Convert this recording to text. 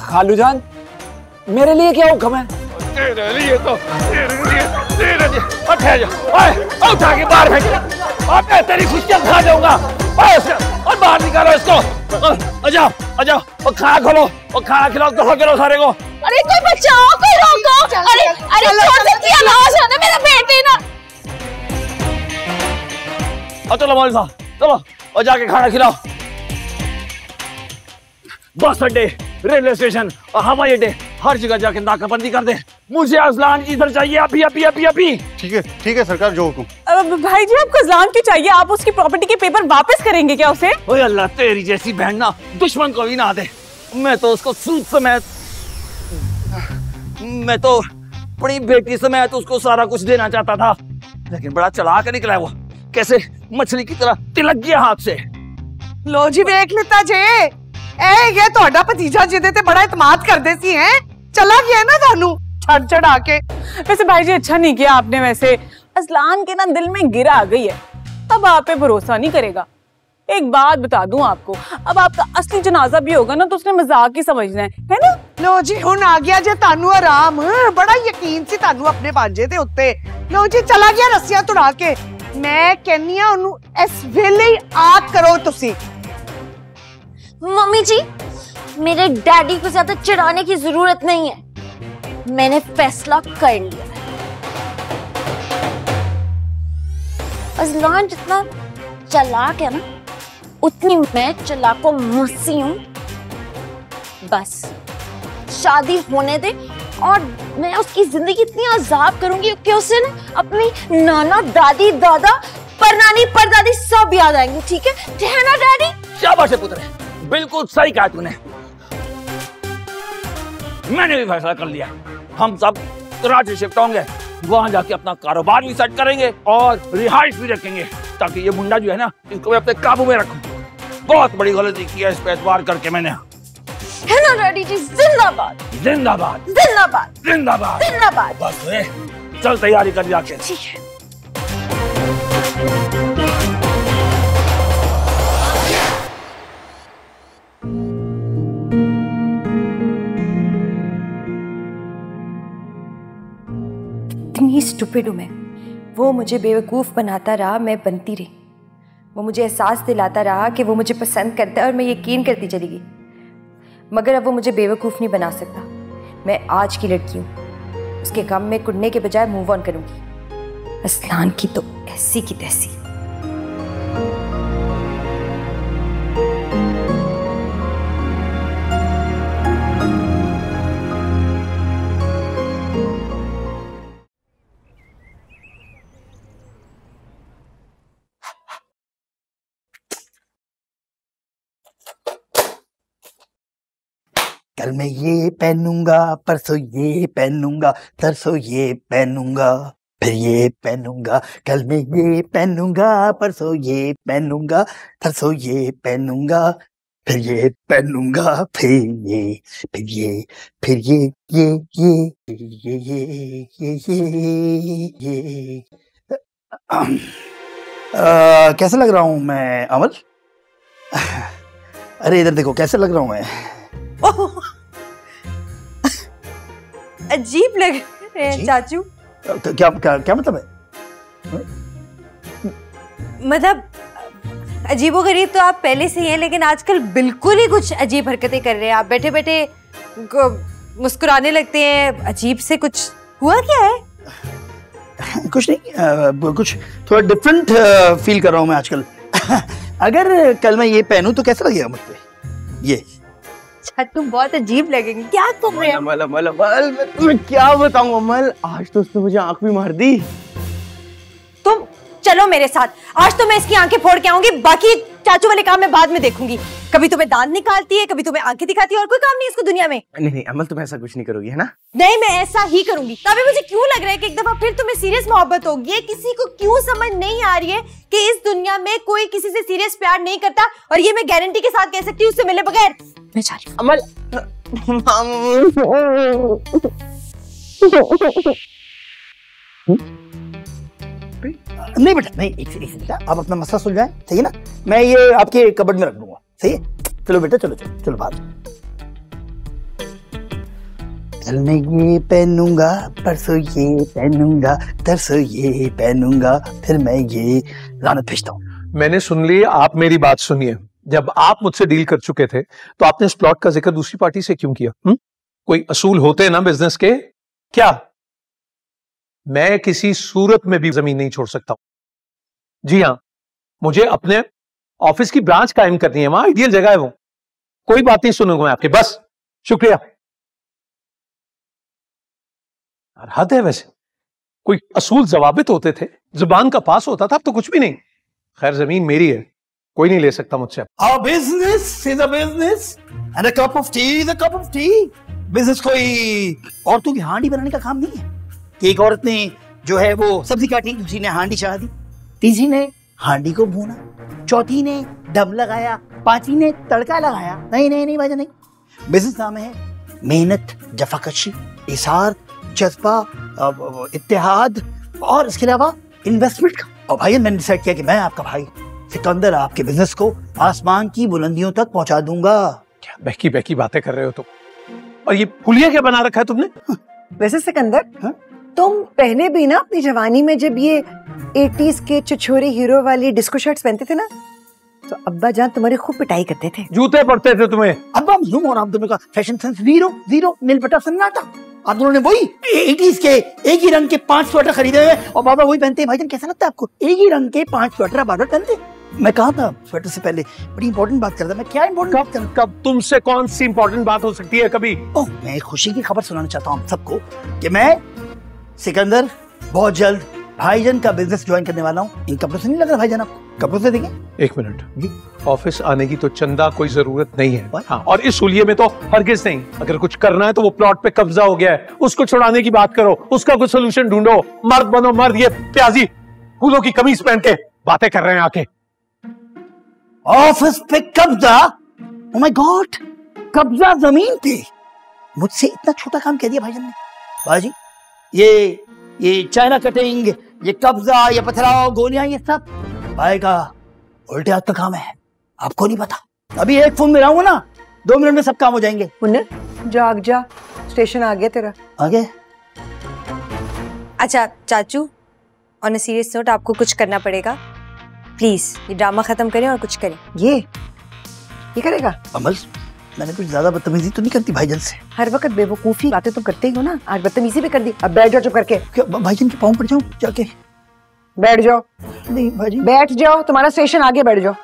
खालू जान, मेरे लिए क्या हुक्म है? तेरे लिए तो तेरे लिए ठहर जा, उठा के बाहर फेंक, मैं तेरी खुशियां खा जाऊंगा। और बाहर निकालो इसको। आ जाओ और खाना खोलो और खाना खिलाओ करो सारे को। अरे कोई बचाओ, कोई रोको। अरे छोड़ सकती है, आवाज आना, मेरा बेटे ना। चलो मौलवी साहब, चलो और जाके खाना खिलाओ। बस अड्डे, रेलवे स्टेशन और हवाई अड्डे, हर जगह जाके नाकाबंदी कर दे। मुझे अजलान इधर चाहिए अभी अभी अभी अभी। ठीक है सरकार, जो हुकुम। भाई जी, आपको अजलान की चाहिए? आप उसकी प्रॉपर्टी के पेपर वापस करेंगे क्या उसे? ओए अल्लाह, तेरी जैसी बहन ना दुश्मन को भी ना दे। मैं तो उसको सूद समेत, मैं तो अपनी बेटी समेत उसको सारा कुछ देना चाहता था, लेकिन बड़ा चालाक निकला है वो। कैसे मछली की तरह तिलक गया हाथ से। लो जी, देख लेता जे ये ਤੁਹਾਡਾ ਭਤੀਜਾ ਜਿਹਦੇ ਤੇ बड़ा इतमाद करदे सी हैं, चला गया ना थानू छड़ चढ़ा के। वैसे भाई जी अच्छा नहीं किया आपने। वैसे अजलान के ना दिल में गिरा आ गई है, अब आप पे भरोसा नहीं करेगा। एक बात बता दूं आपको, अब आपका असली जनाजा भी होगा ना तो उसने मजाक ही समझना है ना। लो जी, हुण आ गया जे तानू आराम, बड़ा यकीन सी तानू अपने भांजे दे उत्ते। लो जी, चला गया रस्सियां तुड़ा के। मैं कहनी आ ओनू इस वेले ही आग करो तुसी। मम्मी जी, मेरे डैडी को ज्यादा चिढ़ाने की जरूरत नहीं है, मैंने फैसला कर लिया है। अजलान जितना चालाक है ना, उतनी मैं चालाको मस्सी हूं। बस शादी होने दे और मैं उसकी जिंदगी इतनी आजाद करूंगी कि उसे ना अपनी नाना दादी दादा परनानी परदादी सब याद आएंगे। ठीक है ना डैडी? शाबाश पुत्र, बिल्कुल सही कहा तूने। मैंने भी फैसला कर लिया, हम सब कराची शिफ्ट होंगे, वहां जाके अपना कारोबार भी सेट करेंगे और रिहाइश भी रखेंगे, ताकि ये मुंडा जो है ना, इसको मैं अपने काबू में रखूं। बहुत बड़ी गलती की है इस पे एतबार करके मैंने। है ना डैडी जी? जिंदाबाद जिंदाबाद जिंदाबाद जिंदाबाद जिंदाबाद। बस वे, चल तैयारी कर जाके। ठीक है। इतनी स्टूपिड हूँ मैं। वो मुझे बेवकूफ़ बनाता रहा, मैं बनती रही। वो मुझे एहसास दिलाता रहा कि वो मुझे पसंद करता है और मैं यकीन करती चली गई। मगर अब वो मुझे बेवकूफ़ नहीं बना सकता। मैं आज की लड़की हूँ, उसके गम में कुड़ने के बजाय मूव ऑन करूँगी। अजलान की तो ऐसी की तैसी। कल मैं ये पहनूंगा, परसों ये पहनूंगा, तरसों ये पहनूंगा, फिर ये पहनूंगा। कल मैं ये पहनूंगा, परसों ये पहनूंगा, तरसों ये पहनूंगा, फिर ये पहनूंगा, फिर ये फिर ये फिर ये कैसा लग रहा हूँ मैं अमल? अरे इधर देखो कैसे लग रहा हूँ मैं। अजीब लग रहे हैं चाचू। क्या क्या मतलब है? मतलब अजीबोगरीब तो आप पहले से ही हैं, लेकिन आजकल बिल्कुल ही कुछ अजीब हरकतें कर रहे हैं। आप बैठे बैठे मुस्कुराने लगते हैं, अजीब से। कुछ हुआ क्या है? कुछ नहीं, कुछ थोड़ा डिफरेंट फील कर रहा हूँ मैं आजकल। अगर कल मैं ये पहनूं तो कैसा लगेगा मुझ पे? ये तुम बहुत अजीब लगेंगे। क्या कर रहे हैं? अमल अमल अमल, मैं तुम्हें क्या बताऊं अमल, आज तो उसने मुझे आंख भी मार दी। तुम चलो मेरे साथ, आज तो मैं इसकी आंखें फोड़ के आऊंगी। बाकी चाचू वाले काम मैं बाद में देखूंगी। कभी तुम्हें दांत निकालती है, कभी तुम्हें आंखें दिखाती है, और कोई काम नहीं इसको दुनिया में। नहीं अमल, तुम ऐसा कुछ नहीं करोगी, है ना? नहीं, मैं ऐसा ही करूंगी। तभी मुझे क्यों लग रहा है कि एक दफा फिर तुम्हें सीरियस मोहब्बत होगी। ये किसी को क्यों समझ नहीं आ रही है कि इस दुनिया में कोई किसी से सीरियस प्यार नहीं करता, और ये मैं गारंटी के साथ कह सकती हूँ उससे मिले बगैर। मैं जा रही हूँ। अमल नहीं बेटा, नहीं, एक बेटा, आप अपना मसला सुलझाएं, सही है ना? मैं ये आपके कबर्ड में रख दूंगा, सही है? चलो बेटा, चलो चलो चलो बाहर। कल मैं ये पहनूंगा, परसों ये पहनूंगा, तरसों ये पहनूंगा, फिर मैं ये लानत भेजता हूँ। मैंने सुन ली, आप मेरी बात सुनिए। जब आप मुझसे डील कर चुके थे तो आपने इस प्लॉट का जिक्र दूसरी पार्टी से क्यों किया? कोई असूल होते हैं ना बिजनेस के। क्या मैं किसी सूरत में भी जमीन नहीं छोड़ सकता हूं? जी हाँ, मुझे अपने ऑफिस की ब्रांच कायम करनी है, वहां आइडियल जगह है वो। कोई बात नहीं सुनूंगा मैं आपके, बस शुक्रिया। हद है वैसे, कोई असूल जवाबित होते थे, जुबान का पास होता था, अब तो कुछ भी नहीं। खैर जमीन मेरी है, कोई नहीं ले सकता मुझसे। A business is a business and a cup of tea is a cup of tea. Business कोई औरतों की हांडी बनाने का काम नहीं है कि एक औरत ने जो है वो सब्जी काटी, दूसरी ने हांडी चढ़ा दी, तीसरी ने हांडी को भूना, चौथी ने दम लगाया, पांचवी ने तड़का लगाया। नहीं नहीं नहीं भाईजान, नहीं। बिजनेस नाम है मेहनत, जफाकशी, इसार, जज्बा, इत्तेहाद और इसके अलावा इन्वेस्टमेंट का। और भाई मैंने डिसाइड किया कि मैं आपका भाई सिकंदर आपके बिजनेस को आसमान की बुलंदियों तक पहुंचा दूंगा। क्या बहकी बहकी बातें कर रहे हो तुम? और ये पुलिया क्या बना रखा है तुमने? वैसे सिकंदर, तुम पहले भी ना अपनी जवानी में जब ये 80s के छिछोरे हीरो वाली डिस्को शर्ट्स पहनते थे ना, तो अब्बा जान तुम्हारी खूब पिटाई करते थे, जूते पड़ते थे तुम्हें। अब्बा मजलूम और आप दोनों का फैशन सेंस जीरो जीरो, नीलपटा सन्नाटा। आप दोनों ने वही 80s के एक ही रंग के 5 स्वेटर खरीदे हुए और बाबा वही पहनते हैं। भाईजान कैसा लगता है आपको? एक ही रंग के 5 स्वेटर बार पहनते। मैं कहा था स्वेटर से पहले बड़ी इंपॉर्टेंट बात करता। मैं क्या इंपॉर्टेंट बात कर? कब तुमसे कौन सी इंपॉर्टेंट बात हो सकती है कभी? ओह, मैं खुशी की खबर सुनाना चाहता हूँ सबको कि मैं सिकंदर बहुत जल्द भाईजान का बिजनेस ज्वाइन करने वाला हूँ। इन कपड़ों से नहीं लग रहा भाईजान आपको? कपड़ों से देखें। एक मिनट जी, ऑफिस आने की तो चंदा कोई जरूरत नहीं है। हाँ, और इस हुलिये में तो हरगिज नहीं। अगर कुछ करना है तो वो प्लॉट पे कब्जा हो गया है, उसको छुड़ाने की बात करो, उसका कुछ सोल्यूशन ढूंढो। मर्द बनो मर्द, ये प्याजी फूलों की कमीज पहन के बातें कर रहे हैं आके। ऑफिस पे कब्जा? ओह माय गॉड, कब्जा जमीन पे? मुझसे इतना छोटा काम कह दिया भाईजान ने। बाजी ये चाइना कटिंग, ये कब्जा, ये पथराव, गोलियां, ये सब भाई का उल्टे हाथ का काम है। आपको नहीं पता। अभी एक फोन में रहूंगा ना, 2 मिनट में सब काम हो जाएंगे। जाग जा, स्टेशन आ गया तेरा। आगे? अच्छा चाचू, ऑन अ सीरियस नोट आपको कुछ करना पड़ेगा। प्लीज ये ड्रामा खत्म करें और कुछ करें। ये करेगा? अमल, मैंने कुछ ज्यादा बदतमीजी तो नहीं करती भाईजान से? हर वक्त बेवकूफी बातें तुम करते ही हो ना, आज बदतमीजी भी कर दी। अब बैठ जाओ चुप करके। भाईजान के पाँव पड़ जाऊं जाके? बैठ जाओ। नहीं भाजी, बैठ जाओ, तुम्हारा स्टेशन आगे, बैठ जाओ।